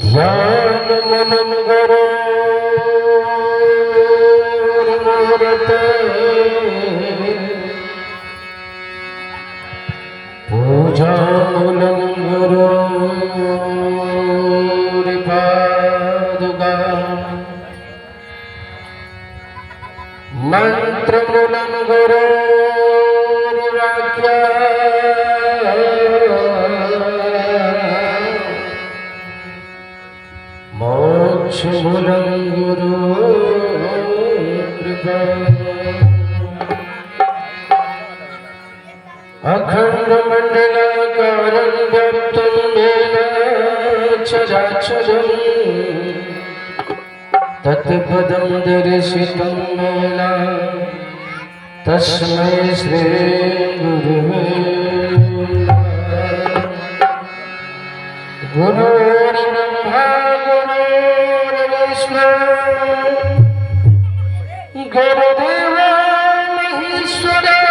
ध्यान मनन गुरु पूजा मूलं गुरु पादुका मंत्र मूलं गुरु वाक्य मोक्ष मूलं गुरु कृपा अखंड मंडलाकारं व्याप्तं येन चराचरं तत्पदं दर्शितं येन तस्मै श्री गुरुवे गुरुर्ब्रह्मा गुरुर्विष्णु गुरुदेवो महेश्वरः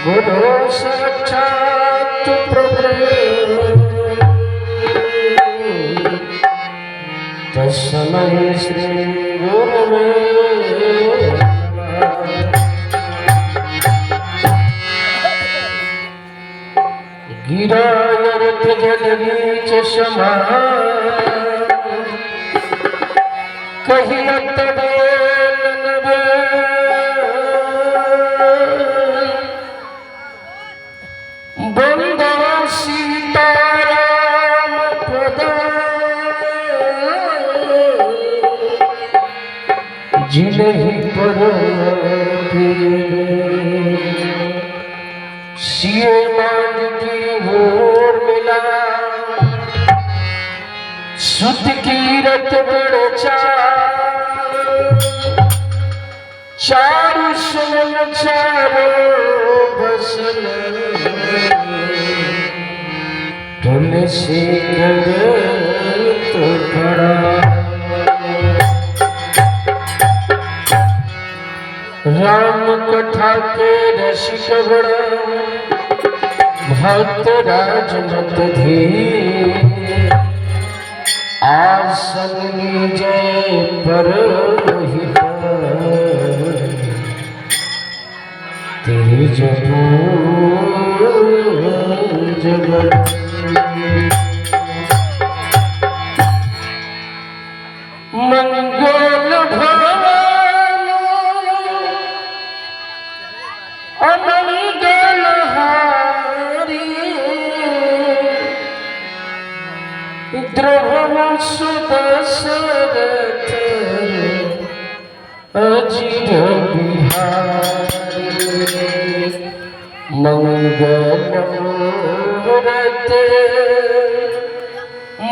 गुरु साक्षात् प्रभु तस्मै श्री गुरुवे गिरायरथ जलबीच समान कहियत बंदा सीताराम पदा जिन्हीं पर सिए मान की ओर मिला सुत कीरत बड़ चारु सुमन चारो बसन तुलसी तो पड़ा राम कथा के रसिक बड़ा भक्त राजमत धीर आसन जय परहित तेज जगत मंगल भवन अमंगल द्रवम सुदशरथ अजिर बिहारी मंगलमूर्त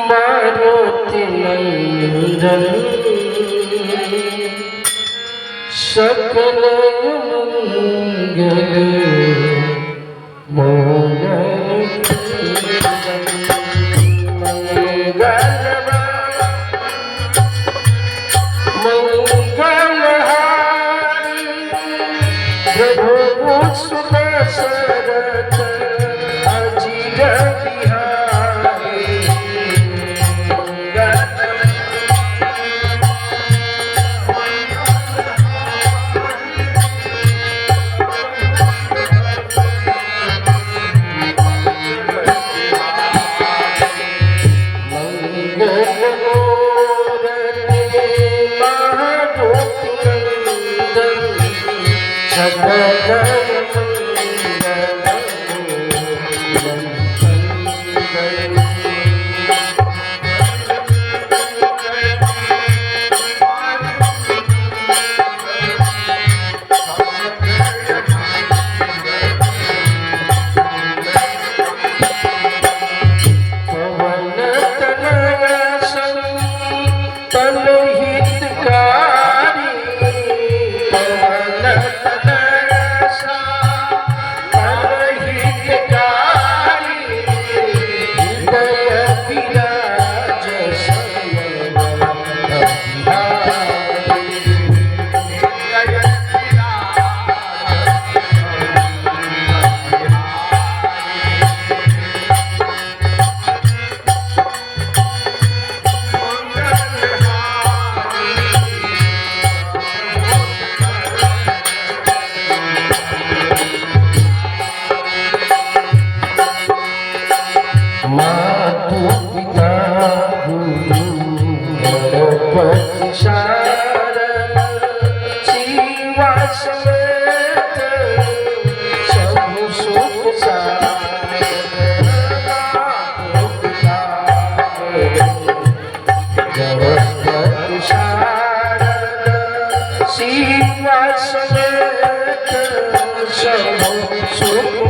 मारुति नंदन सकल मंगल तन हितकारी समेत सब सुख जगत शारद शिवा समेत सब सुख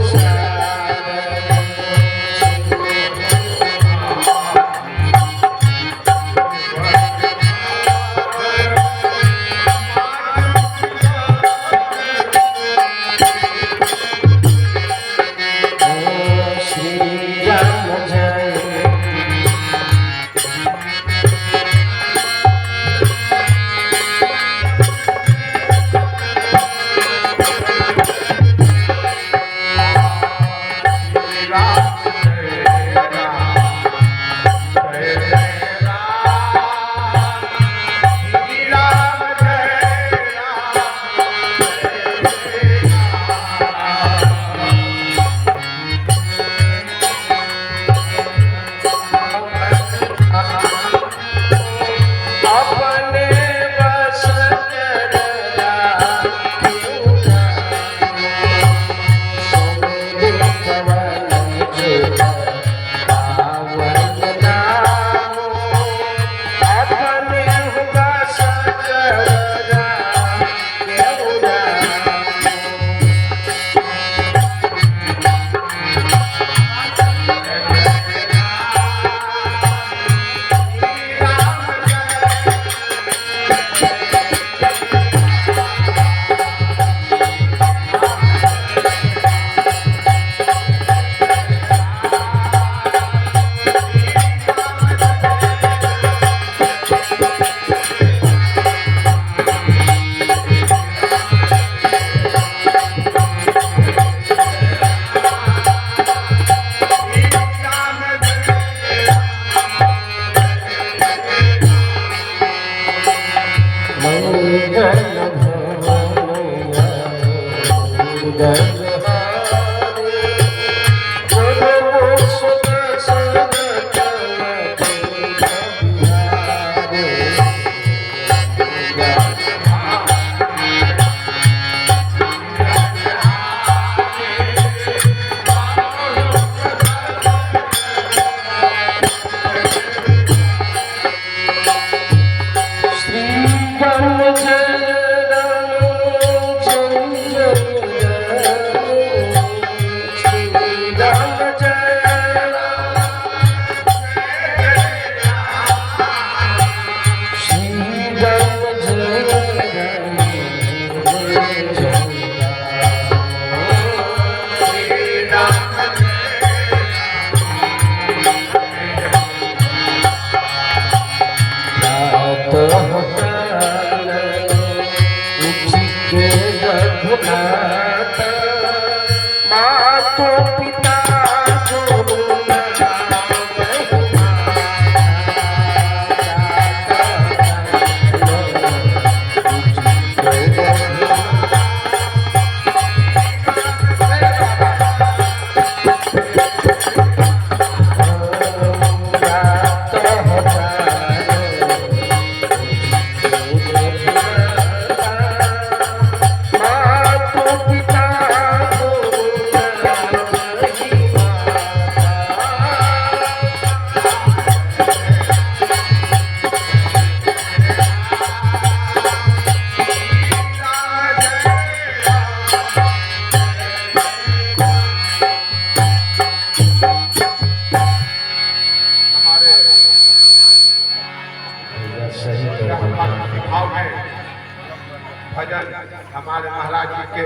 भजन हमारे महाराज जी के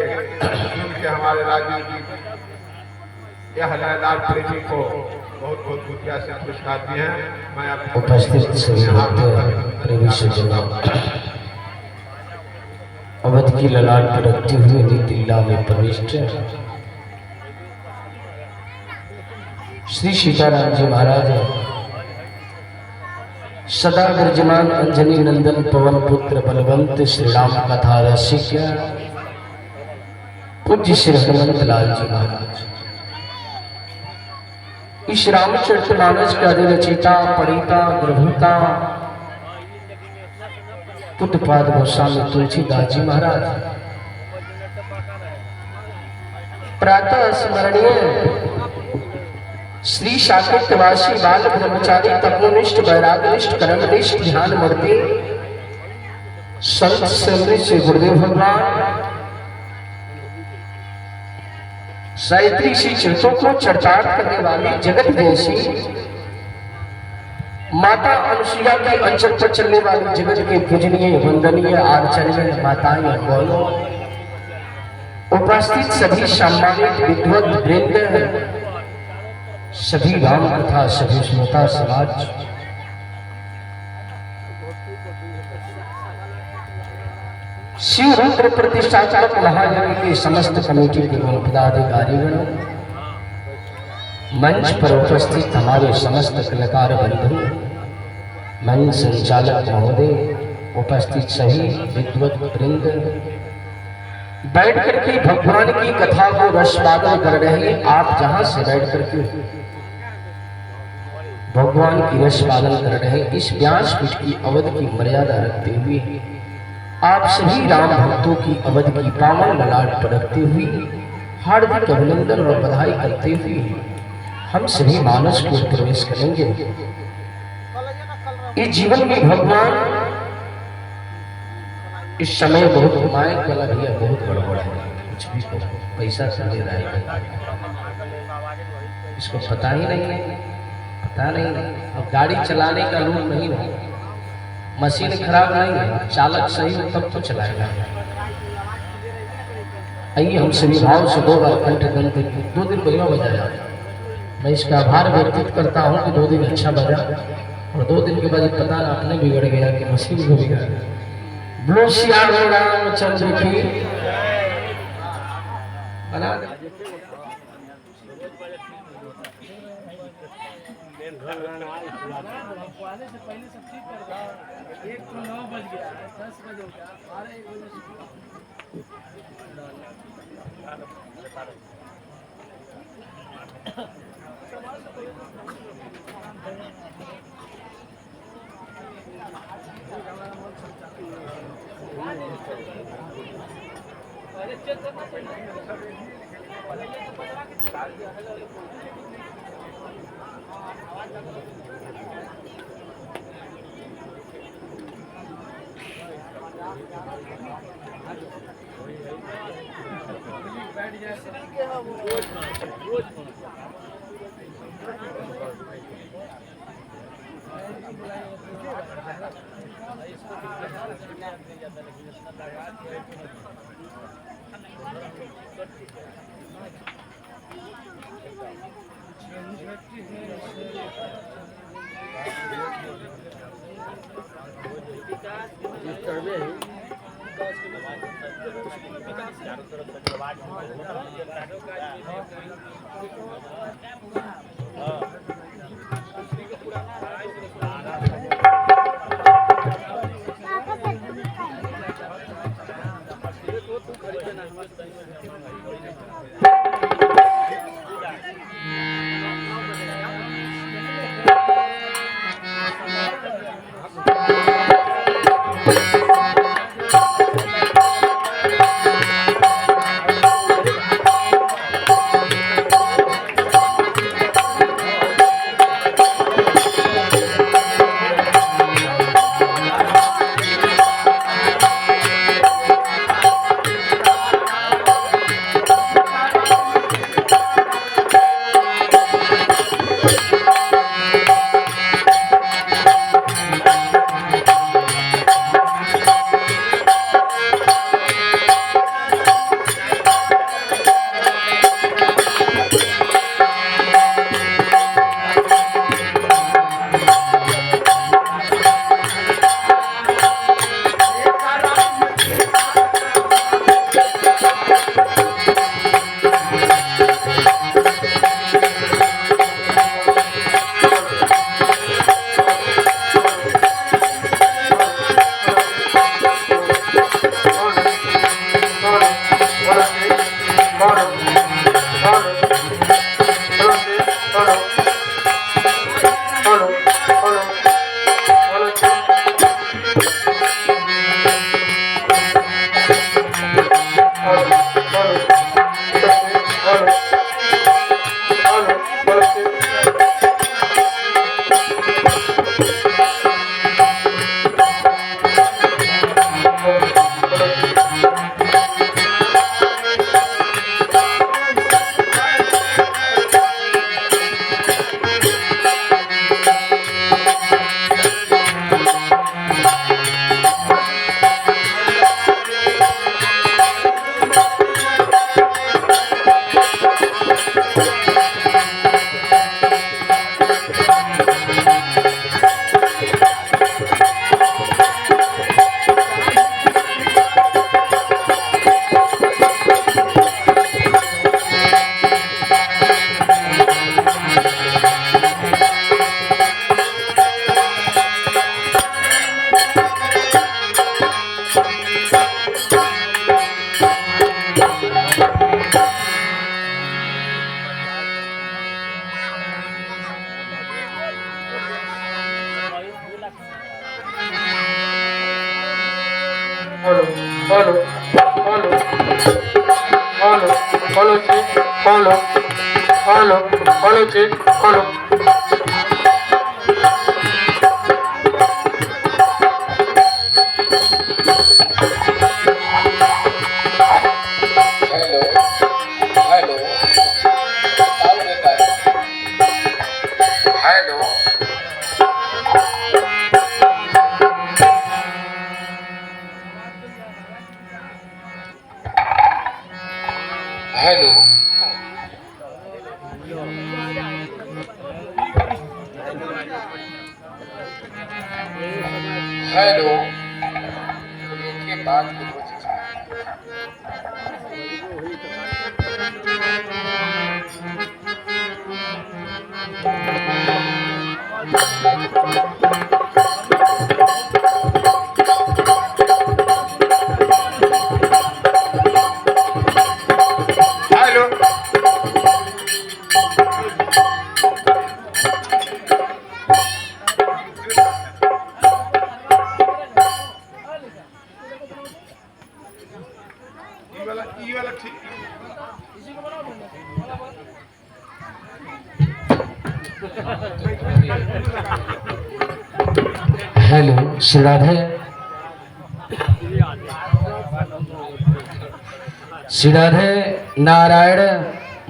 सुन के हमारे राजीव जी यह लयदार प्रेमी को बहुत बहुत रुपया से पुरस्कार दिए हैं। मैं आपको उपस्थित सभी प्रेमी सज्जनों, अवध की ललाट पर रखते हुए नितिल्ला में प्रविष्ट श्री सीताराम जी महाराज सदा विराजमान अंजनी नंदन पवन पुत्र बलवंत श्री राम कथा रसिक पूज्य श्री हनुमंत लाल जी महाराज इस रामचरितमानस के आदि रचयिता पढ़िता ग्रहूता पुत्रपाद गोस्वामी तुलसीदास जी महाराज प्रातः स्मरणीय श्री साकेतवासी बाल ब्रह्मचारी तपोनिष्ठ वैरागनिष्ठ कर्मनिष्ठ ध्यान मूर्ति संत श्री गुरुदेव भगवान सायत्री श्री चित्तों को चरितार्थ करने वाली जगत जैसी माता अनुसुईया के अंचल पर चलने वाली जगत के पूजनीय वंदनीय आचरणीय माताएं बोलो उपस्थित सभी सम्मानित विद्वत वृंद, सभी राम कथा सभी श्रोता समाज, शिव रुद्र प्रतिष्ठात्मक महायज्ञ के समस्त कमेटी के पदाधिकारीगण, मंच पर उपस्थित हमारे समस्त कलाकार बंधु, मंच संचालक महोदय, उपस्थित सभी विद्वत वृंद, बैठ करके भगवान की कथा को रसवादन कर रहे हैं। आप जहां से बैठ करके भगवान की रसवादन कर रहे हैं, इस व्यासपीठ की अवध की मर्यादा रखते हुए आप सभी राम भक्तों की अवध की पावन ललाट पर रखते हुए हार्दिक अभिनंदन और बधाई करते हुए हम सभी मानस को प्रवेश करेंगे। इस जीवन में भगवान इस समय बहुत माइक वाला भैया बहुत गड़बड़ है, कुछ भी पैसा से ले रहा है, इसको पता ही नहीं है, पता नहीं। अब गाड़ी चलाने का रूल नहीं है, मशीन खराब नहीं है, चालक सही हो तब तो चलाएगा। आइए हम सभी भाव से 2 बार कंठ गंत 2 दिन बढ़िया बजाया। मैं इसका आभार व्यक्त करता हूँ कि 2 दिन अच्छा बजा और 2 दिन के बाद पता ना अपने बिगड़ गया कि मशीन को बिगड़ गया। बोलो श्याम रामचंद्र की बना दे। हेलो ये बात ये वाला ठीक हेलो श्री राधे श्री राधे नारायण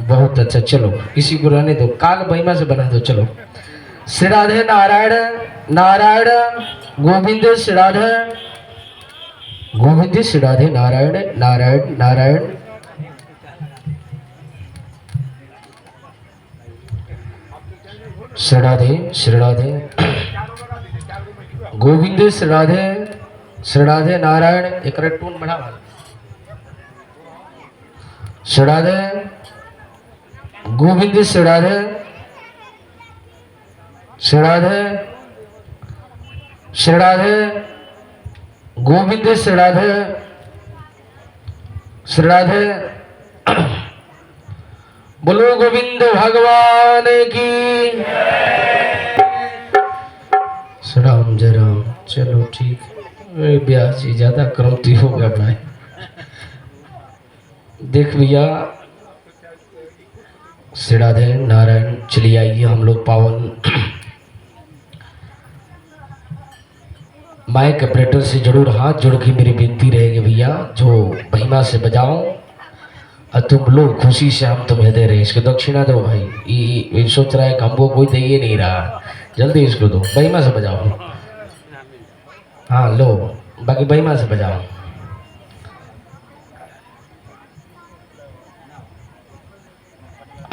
बहुत अच्छा चलो इसी को रहने दो काल महिमा से बना दो चलो श्री राधे नारायण नारायण गोविंद श्री राधे गोविंद श्री राधे नारायण नारायण नारायण श्री राधे गोविंद श्री राधे नारायण एक टून बढ़ा श्री राधे गोविंद श्री राधे श्री राधे गोविंद श्री राधे बोलो गोविंद भगवान की राम जय राम चलो ठीक ब्याह जी ज्यादा क्रमती हो गया भाई देख भैया श्री राधे नारायण चलिए आइए हम लोग पावन माइक ऑपरेटर से जरूर हाथ जोड़ के मेरी विनती रहेगी भैया जो महिमा से बजाओ और तुम लोग खुशी से हम तुम्हें दे रहे हैं इसको दक्षिणा दो भाई ये सोच रहा है कि हमको कोई दे ही नहीं रहा जल्दी इसको दो महिमा से बजाओ हाँ लो बाकी महिमा से बजाओ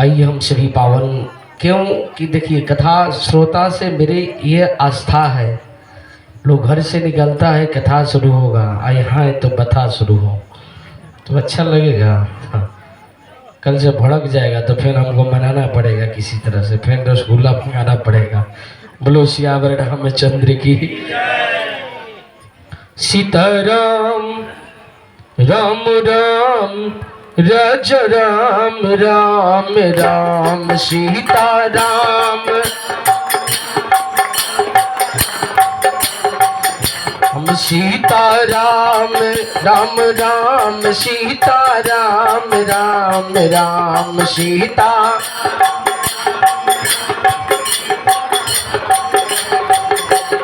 आइए हम सभी पावन क्यों कि देखिए कथा श्रोता से मेरी ये आस्था है लोग घर से निकलता है कथा शुरू होगा और यहाँ है तो बथा शुरू हो तो अच्छा लगेगा हाँ। कल से भड़क जाएगा तो फिर हमको मनाना पड़ेगा किसी तरह से फिर रसगुल्ला मंगाना पड़ेगा बोलो सियावर रामचंद्र की सीताराम राम राम राज राम राम राम सीताराम हम सीता राम राम राम सीता राम राम राम सीता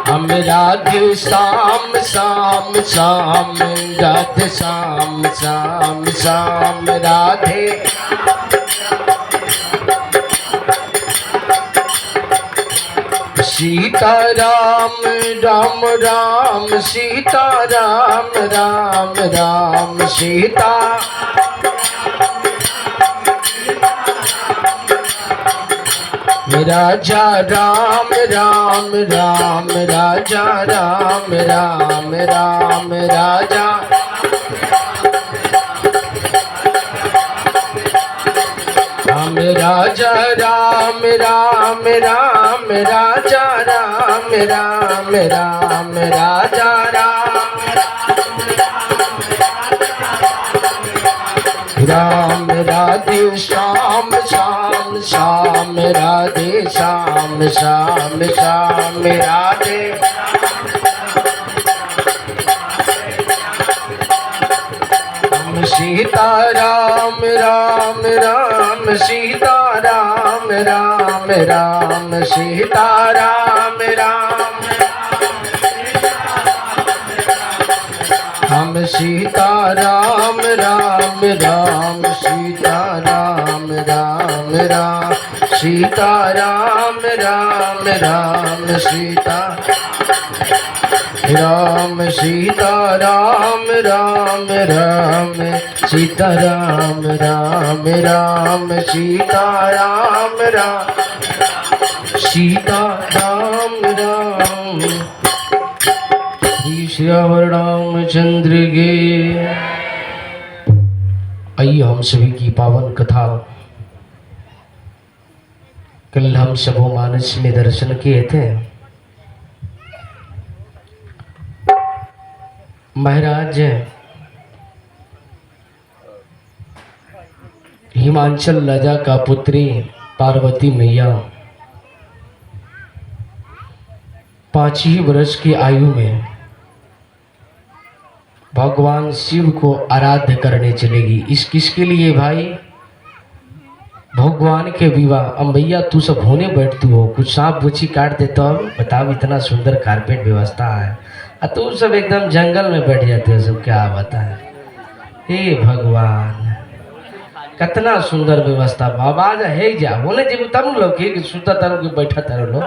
हम राधे श्याम श्याम श्याम राधे श्याम श्याम श्याम राधे सीता राम राम राम सीता राम राम राम सीता राजा राम राम राम राजा राम राम राम राजा राम राजा राम राम राम राजा राम राम राम राजा राम राधे श्याम श्याम श्याम राधे श्याम श्याम श्याम राधे सीता राम राम राम सीता राम राम राम सीता राम राम हम सीता राम राम राम सीता राम राम राम सीता राम राम राम सीता राम सीता राम राम राम सीता राम राम राम सीता राम राम सीता राम राम श्याम रामचंद्र के। आइए हम सभी की पावन कथा कल हम सबो मानस में दर्शन किए थे। महाराज हिमांचल राजा का पुत्री पार्वती मैया 5 ही वर्ष की आयु में भगवान शिव को आराध्य करने चलेगी। इस किसके लिए भाई? भगवान के विवाह। अब भैया तू सब होने बैठती हो, कुछ सांप बची काट देता हो, बताओ इतना सुंदर कारपेट व्यवस्था है, तू सब एकदम जंगल में बैठ जाते हो, सब क्या बता है। हे भगवान कितना सुंदर व्यवस्था, आवाज है जा होने जब तब लोग के सुता तारो के बैठा तारो लोग।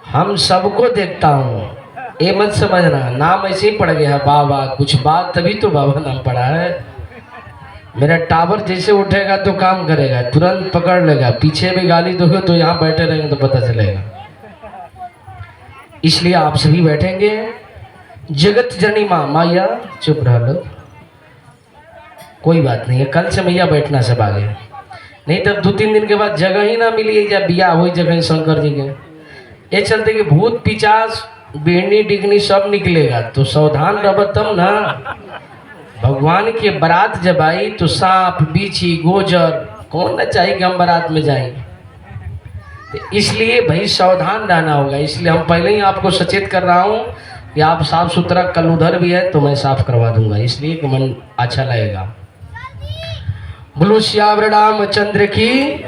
हम सबको देखता हूँ, ये मत समझना नाम ऐसे ही पड़ गया है बाबा, कुछ बात तभी तो बाबा नाम पड़ा है। मेरा टावर जैसे उठेगा तो काम करेगा, तुरंत पकड़ लेगा, पीछे भी गाली दोगे तो यहाँ बैठे रहेंगे तो पता चलेगा। इसलिए आप सभी बैठेंगे। जगत जननी माँ मैया चुप रह लो, कोई बात नहीं है, कल से मैया बैठना सब आगे, नहीं तब 2-3 दिन के बाद जगह ही ना मिली या बिया वही जगह शंकर जी के। ये चलते कि भूत पिचास बेहनी डिगनी सब निकलेगा, तो सावधान रह तब ना। भगवान के बारात जब आई तो सांप बीछी गोजर कौन ना चाहिए कि हम बारात में जाएं, तो इसलिए भाई सावधान रहना होगा। इसलिए हम पहले ही आपको सचेत कर रहा हूँ कि आप साफ सुथरा, कल उधर भी है तो मैं साफ करवा दूंगा, इसलिए कि मन अच्छा लगेगा। बोलो श्याम रामचंद्र की।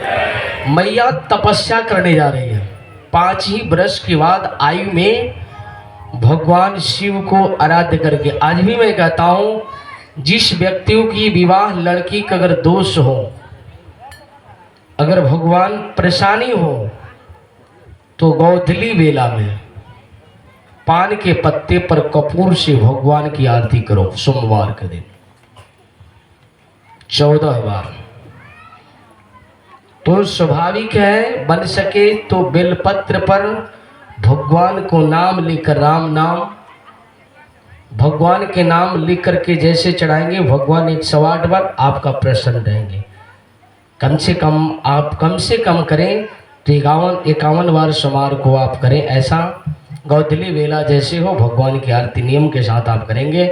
मैया तपस्या करने जा रही है। 5 ही वर्ष के बाद आयु में भगवान शिव को आराध्य करके। आज भी मैं कहता हूँ, जिस व्यक्तियों की विवाह लड़की का अगर दोष हो, अगर भगवान परेशानी हो, तो गोधली बेला में पान के पत्ते पर कपूर से भगवान की आरती करो। सोमवार के दिन 14 बार। तो स्वाभाविक है, बन सके तो बेलपत्र पर भगवान को नाम लेकर, राम नाम भगवान के नाम लिख करके जैसे चढ़ाएंगे, भगवान 108 बार आपका प्रसन्न रहेंगे। कम से कम करें तो 51 बार सोमवार को आप करें। ऐसा गौधली वेला जैसे हो, भगवान की आरती नियम के साथ आप करेंगे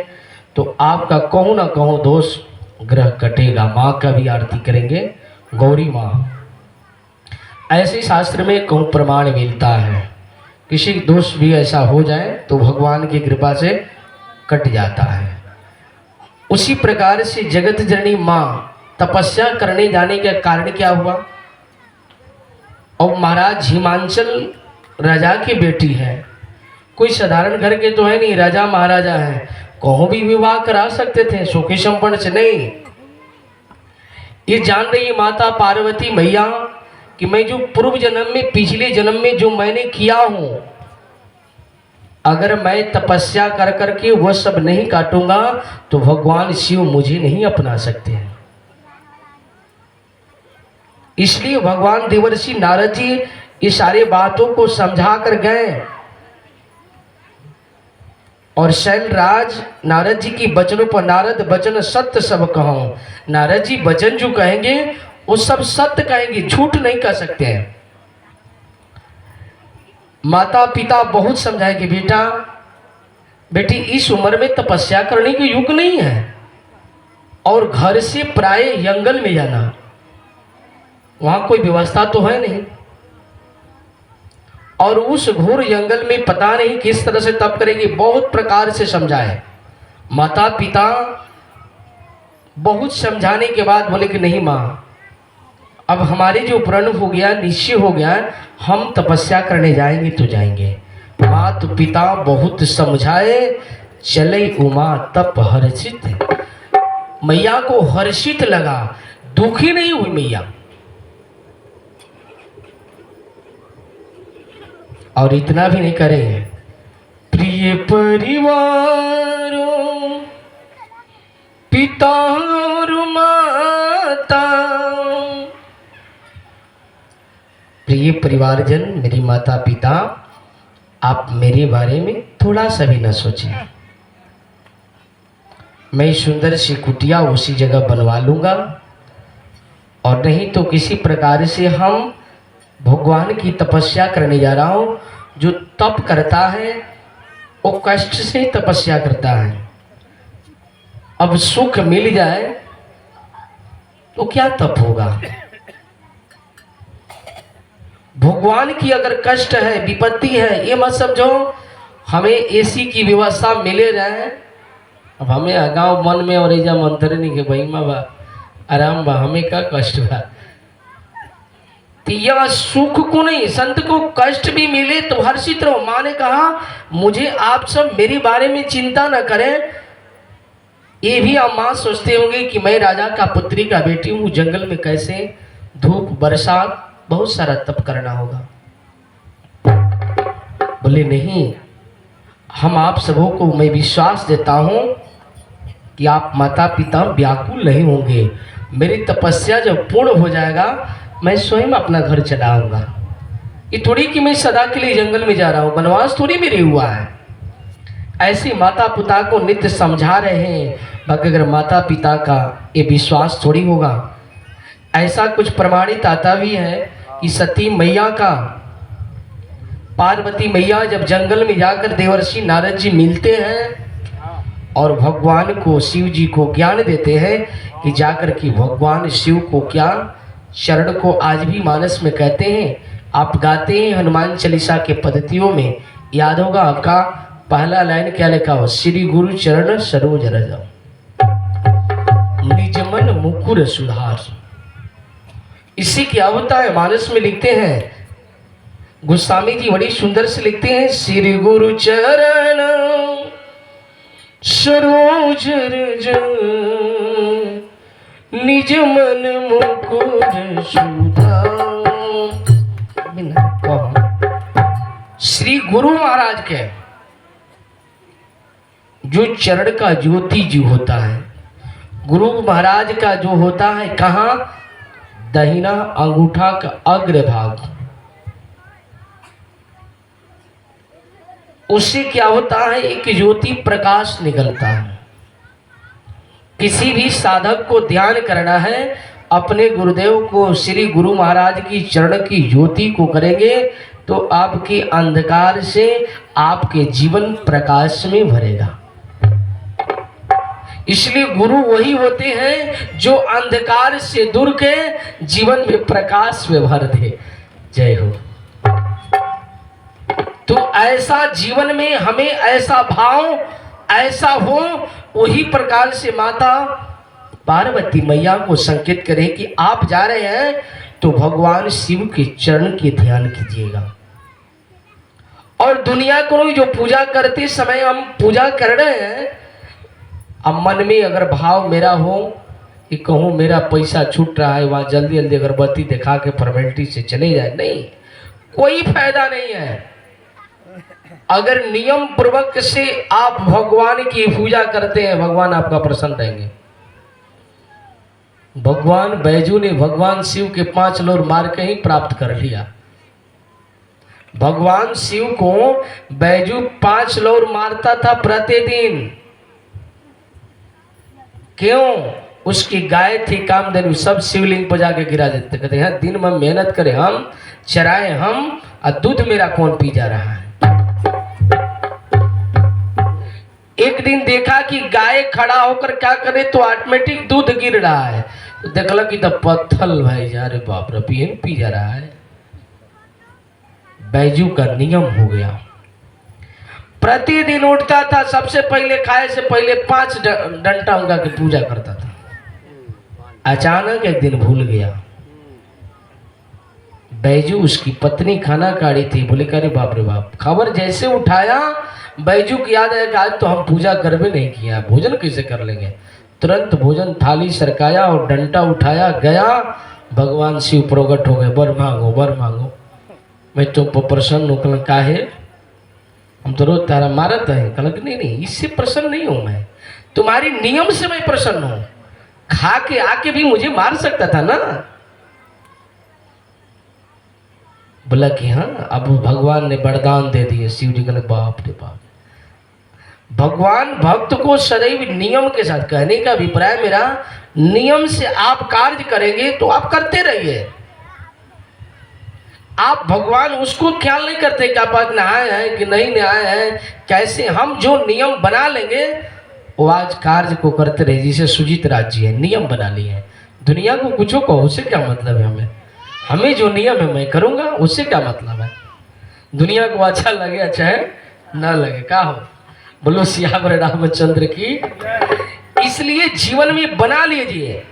तो आपका कहूँ ना कहूँ दोष ग्रह कटेगा। माँ का भी आरती करेंगे, गौरी माँ। ऐसे शास्त्र में कहूँ प्रमाण मिलता है किसी दोष भी ऐसा हो जाए तो भगवान की कृपा से कट जाता है। उसी प्रकार से जगत जननी माँ तपस्या करने जाने का कारण क्या हुआ? और महाराज हिमांचल राजा की बेटी है, कोई साधारण घर के तो है नहीं, राजा महाराजा है, कहो भी विवाह करा सकते थे, सुखी संपन्न से नहीं। ये जान रही माता पार्वती मैया कि मैं जो पूर्व जन्म में, पिछले जन्म में जो मैंने किया हूं, अगर मैं तपस्या कर करके वह सब नहीं काटूंगा तो भगवान शिव मुझे नहीं अपना सकते हैं। इसलिए भगवान देवर्षि नारद जी ये सारे बातों को समझा कर गए और शैलराज नारद जी की वचनों पर, नारद वचन सत्य सब कहो, नारद जी वचन जो कहेंगे वो सब सत्य कहेंगे, झूठ नहीं कह सकते हैं। माता पिता बहुत समझाए कि बेटा बेटी इस उम्र में तपस्या करने के युग नहीं है, और घर से प्राय जंगल में जाना, वहां कोई व्यवस्था तो है नहीं, और उस घोर जंगल में पता नहीं किस तरह से तप करेगी। बहुत प्रकार से समझाए माता पिता, बहुत समझाने के बाद बोले कि नहीं माँ, अब हमारे जो प्रण हो गया, निश्चय हो गया, हम तपस्या करने जाएंगे तो जाएंगे। माता पिता बहुत समझाए, चले उमा तप हर्षित। मैया को हर्षित लगा, दुखी नहीं हुई मैया। और इतना भी नहीं करेंगे, प्रिय परिवारों पिता और माता, प्रिय परिवारजन, मेरी माता पिता, आप मेरे बारे में थोड़ा सा भी न सोचें। मैं सुंदर सी कुटिया उसी जगह बनवा लूंगा, और नहीं तो किसी प्रकार से हम भगवान की तपस्या करने जा रहा हूं। जो तप करता है वो कष्ट से तपस्या करता है। अब सुख मिल जाए तो क्या तप होगा? भगवान की अगर कष्ट है, विपत्ति है, ये मत समझो हमें एसी की व्यवस्था मिले रहे, अब हमें गाँव मन में और एजा मंत्र नहीं के भाई माँ बा आराम बा, हमें का कष्ट बा। तो यह सुख को नहीं, संत को कष्ट भी मिले तो हर्षित रहो। माँ ने कहा मुझे आप सब मेरे बारे में चिंता न करें। ये भी आप माँ सोचते होंगे कि मैं राजा का पुत्री का बेटी हूँ, जंगल में कैसे धूप बरसात बहुत सारा तप करना होगा। बोले नहीं, हम आप सबों को मैं विश्वास देता हूँ कि आप माता पिता व्याकुल नहीं होंगे। मेरी तपस्या जब पूर्ण हो जाएगा मैं स्वयं अपना घर चलाऊंगा। ये थोड़ी कि मैं सदा के लिए जंगल में जा रहा हूँ, वनवास थोड़ी मेरे हुआ है। ऐसे माता पिता को नित्य समझा रहे हैं, बाकी अगर माता पिता का ये विश्वास थोड़ी होगा। ऐसा कुछ प्रमाणित आता भी है कि सती मैया का, पार्वती मैया जब जंगल में जाकर देवर्षि नारद जी मिलते हैं और भगवान को, शिव जी को ज्ञान देते हैं कि जाकर कि भगवान शिव को क्या शरण को आज भी मानस में कहते हैं। आप गाते हैं हनुमान चालीसा के पद्धतियों में, याद होगा आपका पहला लाइन क्या लिखा हो, श्री गुरु चरण सरोज रज निज मन मुकुर सुधार। इसी क्या होता है मानस में लिखते हैं, गोस्वामी जी बड़ी सुंदर से लिखते हैं, श्री गुरु चरण सरोज रज निज मन मुकुर सुधार। श्री गुरु महाराज के जो चरण का ज्योति जो होता है, गुरु महाराज का जो होता है कहाँ, दाहिना अंगूठा का अग्रभाग, उससे क्या होता है एक ज्योति प्रकाश निकलता है। किसी भी साधक को ध्यान करना है, अपने गुरुदेव को, श्री गुरु महाराज की चरण की ज्योति को करेंगे तो आपके अंधकार से आपके जीवन प्रकाश में भरेगा। इसलिए गुरु वही होते हैं जो अंधकार से दूर के जीवन में प्रकाश में भर दे। जय हो। तो ऐसा जीवन में हमें ऐसा भाव ऐसा हो, वही प्रकार से माता पार्वती मैया को संकेत करें कि आप जा रहे हैं तो भगवान शिव के चरण के ध्यान कीजिएगा। और दुनिया को जो पूजा करते समय हम पूजा कर रहे हैं, अब मन में अगर भाव मेरा हो कि कहूँ मेरा पैसा छूट रहा है, वहाँ जल्दी जल्दी अगरबत्ती दिखा के फॉर्मेलिटी से चले जाए, नहीं, कोई फायदा नहीं है। अगर नियम पूर्वक से आप भगवान की पूजा करते हैं, भगवान आपका प्रसन्न रहेंगे। भगवान बैजू ने भगवान शिव के 5 लोर मार के ही प्राप्त कर लिया। भगवान शिव को बैजू 5 लोर मारता था प्रतिदिन। क्यों? उसकी गाय थी कामधेनु, सब शिवलिंग पर जाके गिरा देते। कहते हैं दिन में मेहनत करें हम, चराए हम, और दूध मेरा कौन पी जा रहा है। एक दिन देखा कि गाय खड़ा होकर क्या करे तो ऑटोमेटिक दूध गिर रहा है, तो देखला कि तो पत्थल भाई जा रे बाप रे, पी जा रहा है। बैजू का नियम हो गया, प्रतिदिन उठता था, सबसे पहले खाए से पहले 5 डंटा उनका की पूजा करता था। अचानक एक दिन भूल गया। बैजू उसकी पत्नी खाना काढ़ी थी, बोले करे बाप रे बाप। खबर जैसे उठाया बैजू की याद है कि आज तो हम पूजा कर भी नहीं किया, भोजन कैसे कर लेंगे। तुरंत भोजन थाली सरकाया और डंटा उठाया, गया भगवान शिव प्रकट हो गए। बर मांगो बर मांगो, मैं तुम पर प्रसन्न हूँ। कल का है, हम तो रोज तारा मारत है। कल नहीं नहीं, इससे प्रसन्न नहीं हूँ मैं, तुम्हारी नियम से मैं प्रसन्न हूँ। खा के आके भी मुझे मार सकता था ना। बोला कि हाँ, अब भगवान ने वरदान दे दिए। शिव जी कहले बाप रे बाप। भगवान भक्त को सदैव नियम के साथ, कहने का अभिप्राय मेरा, नियम से आप कार्य करेंगे तो आप करते रहिए। आप भगवान उसको ख्याल नहीं करते कि आप आज नहाए हैं कि नहीं नहाए हैं, कैसे। हम जो नियम बना लेंगे वो आज कार्य को करते रहे। जैसे सुजीत राज जी है, नियम बना लिए हैं। दुनिया को कुछ कहो, उससे क्या मतलब है। हमें जो नियम है मैं करूँगा, उससे क्या मतलब है। दुनिया को अच्छा लगे चाहे ना लगे, क्या हो। बोलो सियावर रामचंद्र की। इसलिए जीवन में बना लीजिए।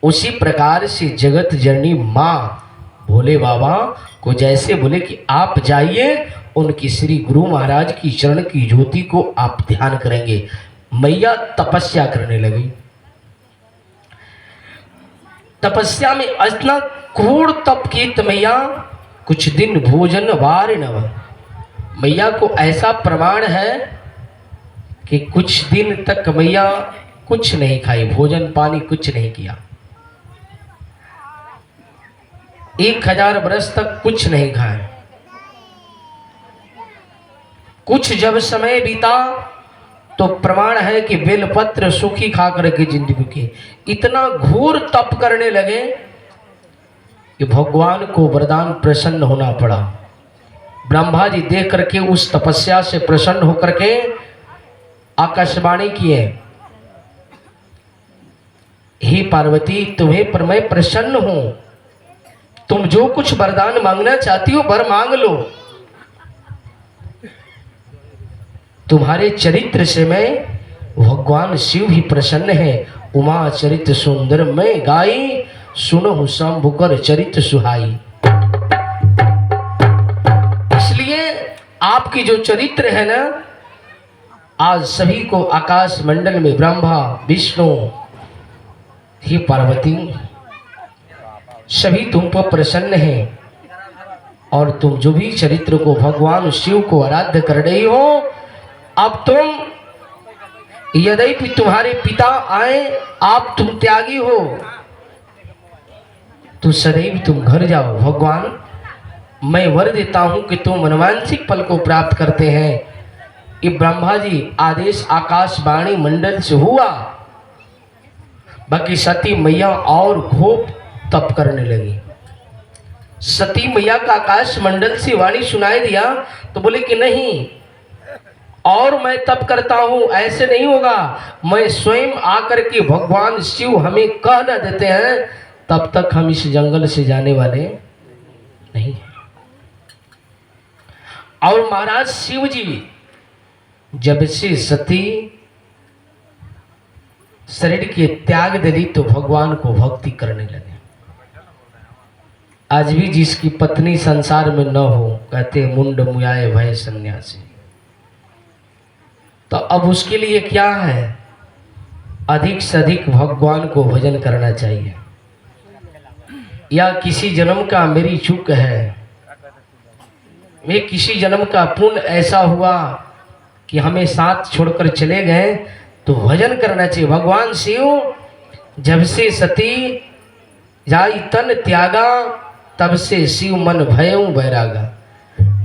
उसी प्रकार से जगत जननी माँ भोले बाबा को जैसे बोले कि आप जाइए, उनकी श्री गुरु महाराज की चरण की ज्योति को आप ध्यान करेंगे। मैया तपस्या करने लगी। तपस्या में इतना क्रूर तप की मैया कुछ दिन भोजन वार नव। मैया को ऐसा प्रमाण है कि कुछ दिन तक मैया कुछ नहीं खाई, भोजन पानी कुछ नहीं किया। 1000 वर्ष तक कुछ नहीं खाए। कुछ जब समय बीता तो प्रमाण है कि बेलपत्र सूखी खा करके जिंदगी के इतना घोर तप करने लगे कि भगवान को वरदान प्रसन्न होना पड़ा। ब्रह्मा जी देख करके उस तपस्या से प्रसन्न होकर के आकाशवाणी किए, हे पार्वती तुम्हें पर मैं प्रसन्न हूं, तुम जो कुछ वरदान मांगना चाहती हो वर मांग लो। तुम्हारे चरित्र से मैं भगवान शिव भी प्रसन्न है। उमा चरित्र सुंदर मैं गाई, सुनो शंभु कर चरित्र सुहाई। इसलिए आपकी जो चरित्र है ना, आज सभी को आकाश मंडल में ब्रह्मा विष्णु ही पार्वती सभी तुम पर प्रसन्न हैं। और तुम जो भी चरित्र को भगवान शिव को आराध्य कर रही हो, अब तुम यद्यपि तुम्हारे पिता आए, आप तुम त्यागी हो, तो सदैव तुम घर जाओ। भगवान मैं वर देता हूं कि तुम मनवांछिक फल को प्राप्त करते हैं। ये ब्रह्मा जी आदेश आकाशवाणी मंडल से हुआ। बाकी सती मैया और खूब तप करने लगी। सती मैया का आकाश मंडल से वाणी सुनाई दिया तो बोले कि नहीं, और मैं तप करता हूं, ऐसे नहीं होगा। मैं स्वयं आकर के भगवान शिव हमें कह न देते हैं तब तक हम इस जंगल से जाने वाले नहीं। और महाराज शिव जी जब से सती शरीर के त्याग दिली तो भगवान को भक्ति करने लगे। आज भी जिसकी पत्नी संसार में न हो, कहते मुंड मुयाए भय सन्यासी। तो अब उसके लिए क्या है, अधिक से अधिक भगवान को भजन करना चाहिए। या किसी जन्म का मेरी चूक है, मैं किसी जन्म का पुण्य ऐसा हुआ कि हमें साथ छोड़कर चले गए, तो भजन करना चाहिए। भगवान शिव जब से सती जाई तन त्यागा, तब से शिव मन भयउ वैरागा।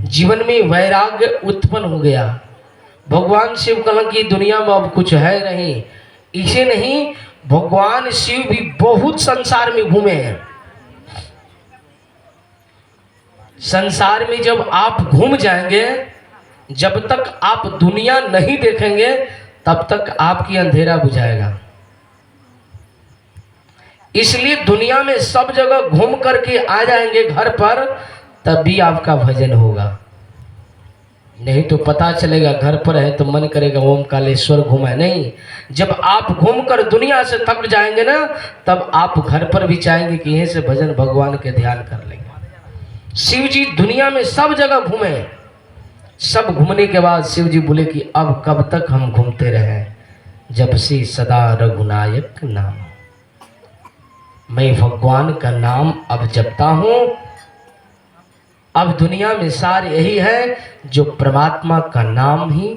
जीवन में वैराग्य उत्पन्न हो गया। भगवान शिव कहला कि दुनिया में अब कुछ है नहीं। इसे नहीं, भगवान शिव भी बहुत संसार में घूमे हैं। संसार में जब आप घूम जाएंगे, जब तक आप दुनिया नहीं देखेंगे तब तक आपकी अंधेरा बुझाएगा। इसलिए दुनिया में सब जगह घूम करके आ जाएंगे घर पर, तब भी आपका भजन होगा। नहीं तो पता चलेगा घर पर है तो मन करेगा ओम कालेश्वर घूमे। नहीं, जब आप घूमकर दुनिया से थक जाएंगे ना, तब आप घर पर भी चाहेंगे कि यहीं से भजन भगवान के ध्यान कर लेंगे। शिव जी दुनिया में सब जगह घूमे। सब घूमने के बाद शिव जी बोले कि अब कब तक हम घूमते रहे, जब से सदा रघुनायक नाम। मैं भगवान का नाम अब जपता हूं। अब दुनिया में सार यही है, जो परमात्मा का नाम ही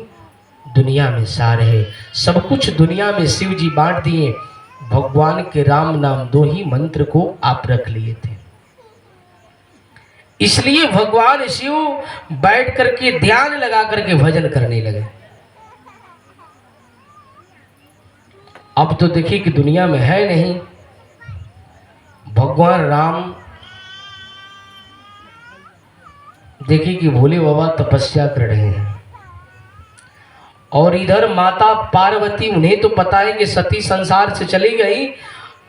दुनिया में सार है। सब कुछ दुनिया में शिव जी बांट दिए। भगवान के राम नाम 2 ही मंत्र को आप रख लिए थे। इसलिए भगवान शिव बैठ करके ध्यान लगा करके भजन करने लगे। अब तो देखिए कि दुनिया में है नहीं। भगवान राम देखिए कि भोले बाबा तपस्या कर रहे हैं, और इधर माता पार्वती, उन्हें तो पता है कि सती संसार से चली गई।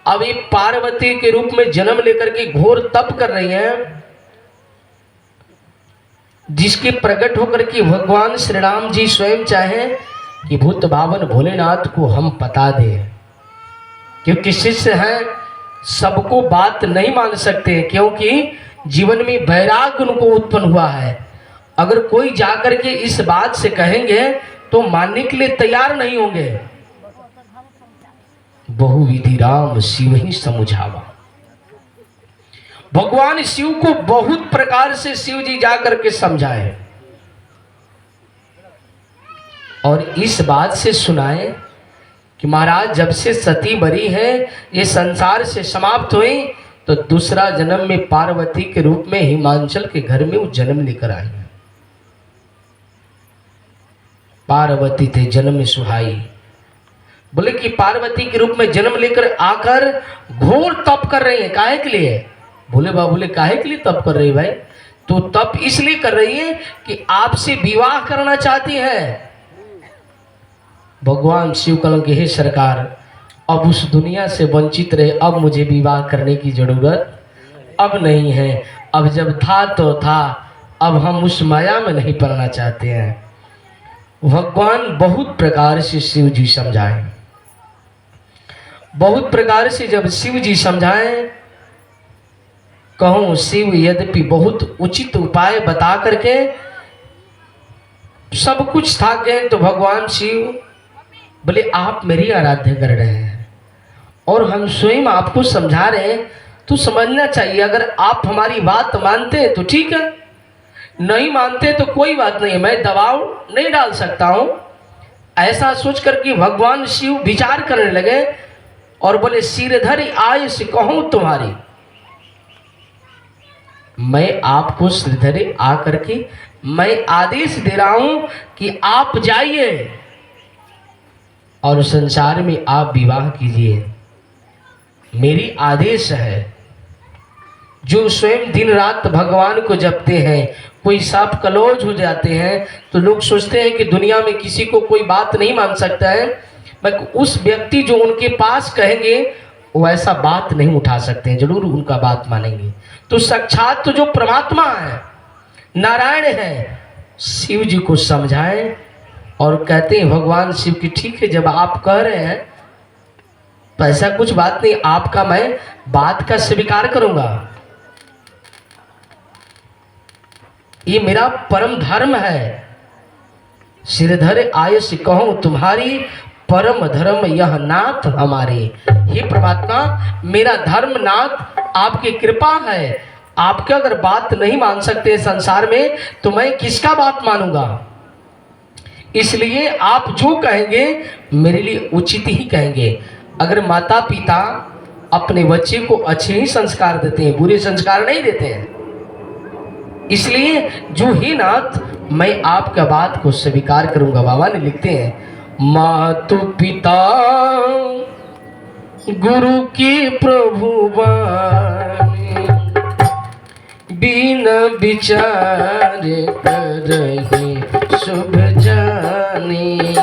अब ये पार्वती के रूप में जन्म लेकर के घोर तप कर रही हैं, जिसके प्रकट होकर के भगवान श्री राम जी स्वयं चाहें कि भूत भावन भोलेनाथ को हम पता दें। क्योंकि शिष्य हैं, सबको बात नहीं मान सकते, क्योंकि जीवन में वैराग्य उनको उत्पन्न हुआ है। अगर कोई जाकर के इस बात से कहेंगे तो मानने के लिए तैयार नहीं होंगे। बहुविधि राम शिव ही समुझावा। भगवान शिव को बहुत प्रकार से शिव जी जाकर के समझाए और इस बात से सुनाए कि महाराज जब से सती मरी है, ये संसार से समाप्त हुई, तो दूसरा जन्म में पार्वती के रूप में हिमांचल के घर में वो जन्म लेकर आई। पार्वती थे जन्म में सुहाई। बोले कि पार्वती के रूप में जन्म लेकर आकर घोर तप कर रही है। काहे के लिए? भोले बाबा बोले काहे के लिए तप कर रही भाई? तो तप इसलिए कर रही है कि आपसे विवाह करना चाहती है। भगवान शिव कल के हे सरकार, अब उस दुनिया से वंचित रहे, अब मुझे विवाह करने की जरूरत अब नहीं है। अब जब था तो था, अब हम उस माया में नहीं पड़ना चाहते हैं। भगवान बहुत प्रकार से शिव जी समझाए। बहुत प्रकार से जब शिव जी समझाए, कहूँ शिव यद्यपि बहुत उचित उपाय बता करके सब कुछ था गए, तो भगवान शिव बोले आप मेरी आराध्य कर रहे हैं और हम स्वयं आपको समझा रहे हैं, तो समझना चाहिए। अगर आप हमारी बात मानते हैं तो ठीक है, नहीं मानते तो कोई बात नहीं, मैं दबाव नहीं डाल सकता हूं। ऐसा सोच करके भगवान शिव विचार करने लगे और बोले सिरधरि आय से कहूं तुम्हारी, मैं आपको श्रीधरी आकर के मैं आदेश दे रहा हूं कि आप जाइए और संसार में आप विवाह कीजिए। मेरी आदेश है। जो स्वयं दिन रात भगवान को जपते हैं, कोई साफ कलोज हो जाते हैं तो लोग सोचते हैं कि दुनिया में किसी को कोई बात नहीं मान सकता है, मगर उस व्यक्ति जो उनके पास कहेंगे वो ऐसा बात नहीं उठा सकते हैं, जरूर उनका बात मानेंगे। तो साक्षात तो जो परमात्मा है, नारायण है, शिव जी को समझाएं और कहते हैं भगवान शिव की ठीक है, जब आप कह रहे हैं तो ऐसा कुछ बात नहीं, आपका मैं बात का स्वीकार करूंगा, ये मेरा परम धर्म है। सिरधर आयुष कहूं तुम्हारी, परम धर्म यह नाथ हमारे। हे परमात्मा, मेरा धर्म नाथ आपकी कृपा है। आपके अगर बात नहीं मान सकते संसार में तो मैं किसका बात मानूंगा। इसलिए आप जो कहेंगे मेरे लिए उचित ही कहेंगे। अगर माता पिता अपने बच्चे को अच्छे ही संस्कार देते हैं, बुरे संस्कार नहीं देते हैं, इसलिए जो ही नाथ मैं आपका बात को स्वीकार करूंगा। बाबा ने लिखते हैं, मातु पिता गुरु की प्रभु वाणी, बिना विचार करहि शुभ जानी।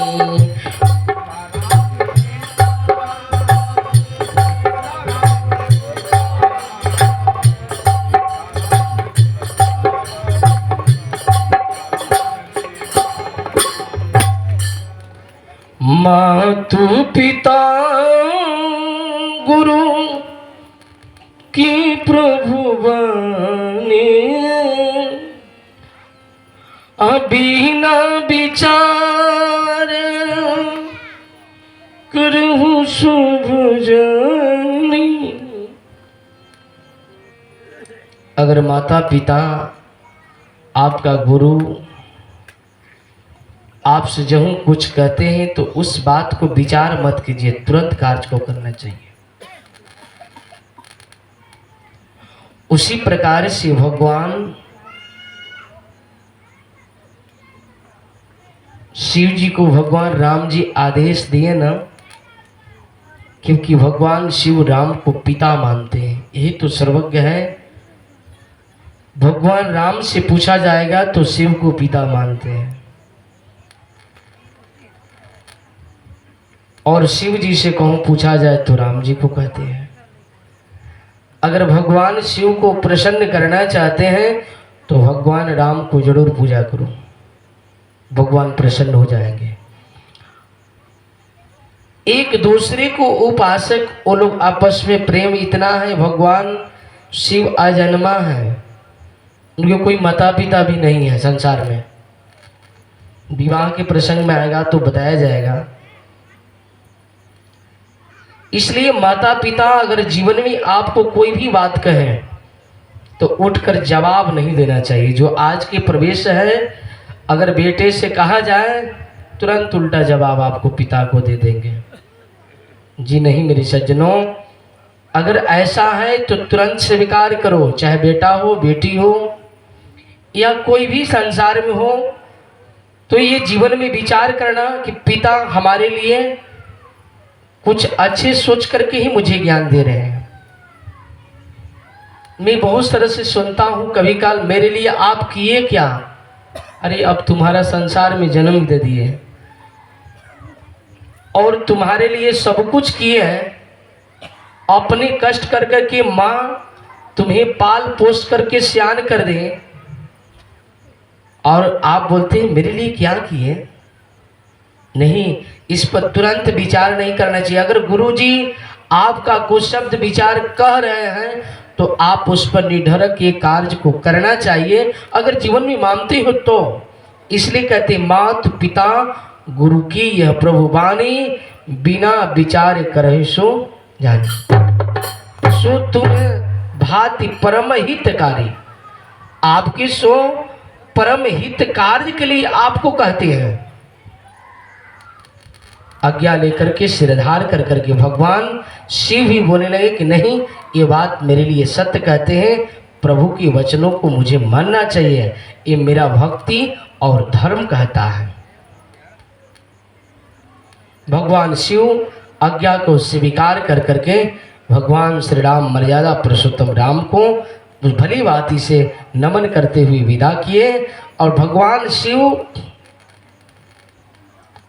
मातु पिता गुरु की प्रभु वाणी, बिना विचार करहु शुभ जानी। अगर माता पिता आपका गुरु आपसे जब कुछ कहते हैं तो उस बात को विचार मत कीजिए, तुरंत कार्य को करना चाहिए। उसी प्रकार से भगवान शिव जी को भगवान राम जी आदेश दिए ना, क्योंकि भगवान शिव राम को पिता मानते हैं, यही तो सर्वज्ञ है। भगवान राम से पूछा जाएगा तो शिव को पिता मानते हैं, और शिव जी से कहूं पूछा जाए तो राम जी को कहते हैं। अगर भगवान शिव को प्रसन्न करना चाहते हैं तो भगवान राम को जरूर पूजा करो, भगवान प्रसन्न हो जाएंगे। एक दूसरे को उपासक वो लोग आपस में प्रेम इतना है, भगवान शिव अजन्मा है, उनके कोई माता पिता भी नहीं है संसार में। विवाह के प्रसंग में आएगा तो बताया जाएगा। इसलिए माता पिता अगर जीवन में आपको कोई भी बात कहे तो उठकर जवाब नहीं देना चाहिए। जो आज के प्रवेश है, अगर बेटे से कहा जाए तुरंत उल्टा जवाब आपको पिता को दे देंगे। जी नहीं मेरे सज्जनों, अगर ऐसा है तो तुरंत स्वीकार करो, चाहे बेटा हो, बेटी हो या कोई भी संसार में हो। तो ये जीवन में विचार करना कि पिता हमारे लिए कुछ अच्छे सोच करके ही मुझे ज्ञान दे रहे हैं। मैं बहुत तरह से सुनता हूँ कभी काल, मेरे लिए आप किए क्या? अरे अब तुम्हारा संसार में जन्म दे दिए और तुम्हारे लिए सब कुछ किए हैं, अपने कष्ट कर करके माँ तुम्हें पाल पोस करके सियान कर दे, और आप बोलते हैं मेरे लिए क्या किए? नहीं, इस पर तुरंत विचार नहीं करना चाहिए। अगर गुरुजी आपका कुछ शब्द विचार कह रहे हैं तो आप उस पर निर्धरक ये कार्य को करना चाहिए, अगर जीवन में मानते हो तो। इसलिए कहते मात पिता गुरु की यह प्रभु वाणी, बिना विचार करे सो जानी। सो तुम भांति परम हितकारी, आपके सो परम हित कार्य के लिए आपको कहते हैं। आज्ञा लेकर के सिरधार कर करके भगवान शिव ही बोलने लगे कि नहीं, ये बात मेरे लिए सत्य कहते हैं, प्रभु के वचनों को मुझे मानना चाहिए, ये मेरा भक्ति और धर्म कहता है। भगवान शिव आज्ञा को स्वीकार कर करके भगवान श्री राम मर्यादा पुरुषोत्तम राम को भली भांति से नमन करते हुए विदा किए, और भगवान शिव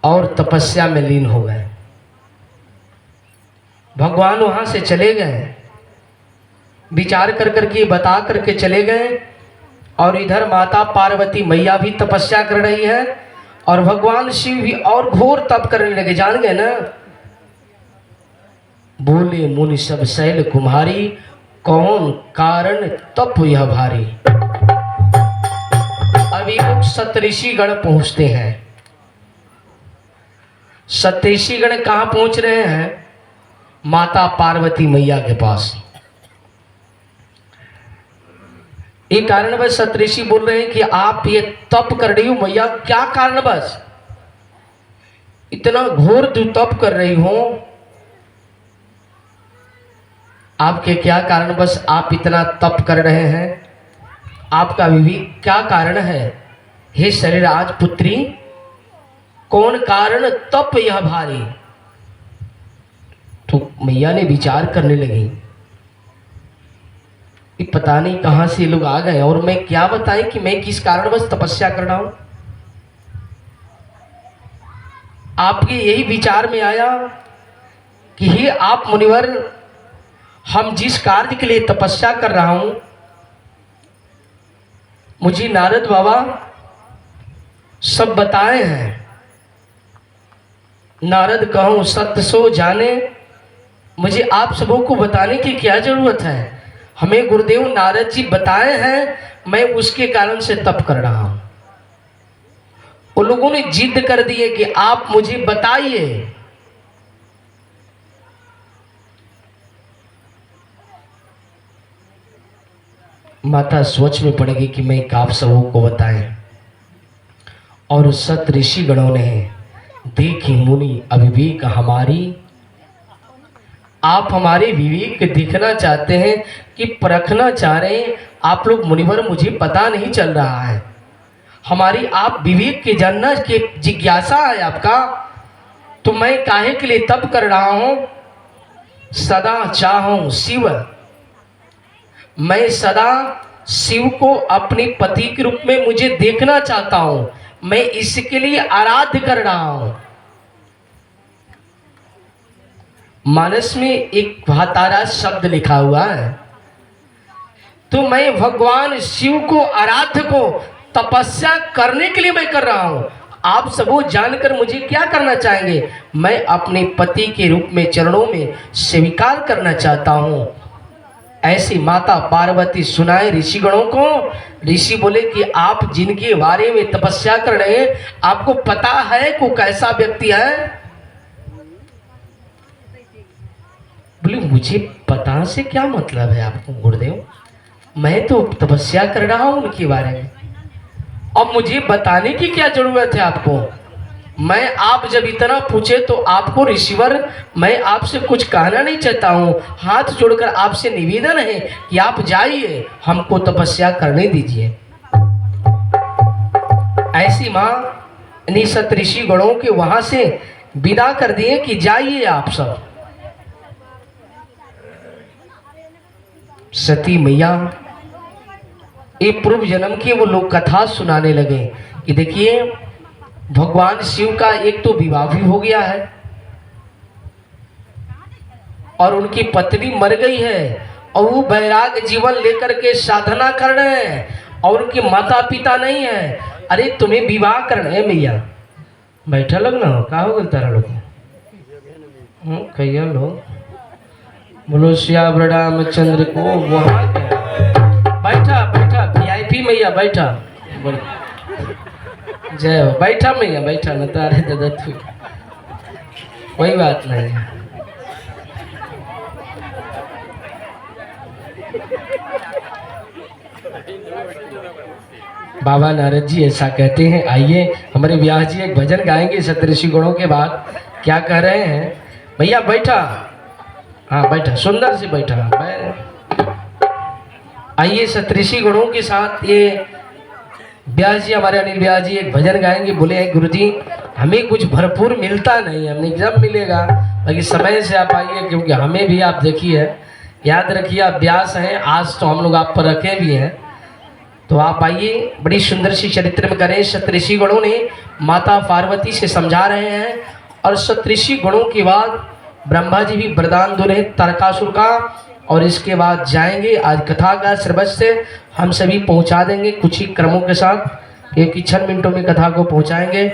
और तपस्या में लीन हो गए। भगवान वहां से चले गए, विचार कर करके बता करके चले गए और इधर माता पार्वती मैया भी तपस्या कर रही है और भगवान शिव भी और घोर तप करने लगे। जान गए ना, बोले मुनि सब शैल कुम्हारी, कौन कारण तप यह भारी। अभी लोग सप्तऋषि गण पहुंचते हैं। सप्तऋषि गण कहां पहुंच रहे हैं? माता पार्वती मैया के पास। एक कारण बस सप्तऋषि बोल रहे हैं कि आप ये तप कर रही हो मैया, क्या कारण बस इतना घोर तू तप कर रही हो, आपके क्या कारण बस आप इतना तप कर रहे हैं, आपका विवेक क्या कारण है? हे शरीराज पुत्री, कौन कारण तप यह भारी। तो मैया ने विचार करने लगी कि पता नहीं कहां से लोग आ गए और मैं क्या बताएं कि मैं किस कारण बस तपस्या कर रहा हूं। आपके यही विचार में आया कि हे आप मुनिवर, हम जिस कार्य के लिए तपस्या कर रहा हूं, मुझे नारद बाबा सब बताए हैं। नारद कहूं सत्य सो जाने, मुझे आप सबों को बताने की क्या जरूरत है? हमें गुरुदेव नारद जी बताए हैं, मैं उसके कारण से तप कर रहा हूं। उन लोगों ने जिद कर दी है कि आप मुझे बताइए। माता सोच में पड़ गई कि मैं आप सबों को बताएं। और सप्तऋषि गणों ने देखी मुनि अविवेक हमारी, आप हमारे विवेक देखना चाहते हैं कि परखना चाह रहे हैं आप लोग मुनिवर, मुझे पता नहीं चल रहा है। हमारी आप विवेक के जानना के जिज्ञासा है आपका, तो मैं काहे के लिए तप कर रहा हूं? सदा चाहूं शिव, मैं सदा शिव को अपने पति के रूप में मुझे देखना चाहता हूं, मैं इसके लिए आराध्य कर रहा हूं। मानस में एक भातारा शब्द लिखा हुआ है, तो मैं भगवान शिव को आराध्य को तपस्या करने के लिए मैं कर रहा हूं। आप सब वो जानकर मुझे क्या करना चाहेंगे? मैं अपने पति के रूप में चरणों में स्वीकार करना चाहता हूं। ऐसी माता पार्वती सुनाए ऋषिगणों को। ऋषि बोले कि आप जिनके बारे में तपस्या कर रहे हैं, आपको पता है को कैसा व्यक्ति है? बोले मुझे पता से क्या मतलब है आपको गुरुदेव, मैं तो तपस्या कर रहा हूं उनके बारे में, अब मुझे बताने की क्या जरूरत है आपको? मैं आप जब इतना पूछे तो आपको ऋषिवर मैं आपसे कुछ कहना नहीं चाहता हूं, हाथ जोड़कर आपसे निवेदन है कि आप जाइए, हमको तपस्या करने दीजिए। ऐसी मां इन्हीं सप्तऋषि गणों के वहां से विदा कर दिए कि जाइए आप सब। सती मैया ये पूर्व जन्म की वो लोग कथा सुनाने लगे कि देखिए भगवान शिव का एक तो विवाह भी हो गया है और उनकी पत्नी मर गई है और वो वैराग जीवन लेकर के साधना कर रहे हैं और उनके माता पिता नहीं है। अरे तुम्हें विवाह करना है मैया, बैठा लोग ना का हो गल तारा लोग कैया लोग बोलो श्याम रामचंद्र को। वहां बैठा बैठा वीआईपी मैया बैठा, जय हो, बैठा मैया बैठा न तारे दादा तू, कोई बात नहीं। बाबा नारद जी ऐसा कहते हैं। आइए हमारे व्यास जी एक भजन गाएंगे सप्तऋषि गणों के बाद। क्या कह रहे हैं? भैया बैठा, हाँ बैठा, सुंदर से बैठा। आइए सप्तऋषि गणों के साथ ये व्यास जी, हमारे अनिल व्यास जी एक भजन गाएंगे। बोले हैं गुरु जी हमें कुछ भरपूर मिलता नहीं, हमने जब मिलेगा, बाकी समय से आप आइए, क्योंकि हमें भी आप देखिए, याद रखिए आप व्यास हैं, आज तो हम लोग आप पर रखे भी हैं, तो आप आइए। बड़ी सुंदर सी चरित्र में करें। सप्तऋषि गणों ने माता पार्वती से समझा रहे हैं और सप्तऋषि गणों के बाद ब्रह्मा जी भी वरदान दे रहे हैं तारकासुर का और इसके बाद जाएंगे। आज कथा का सर्वस्व हम सभी पहुंचा देंगे कुछ ही क्रमों के साथ, एक ही 6 मिनटों में कथा को पहुंचाएंगे।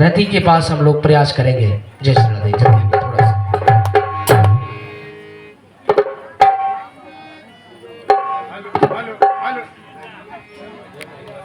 रति के पास हम लोग प्रयास करेंगे। जय श्री राधे।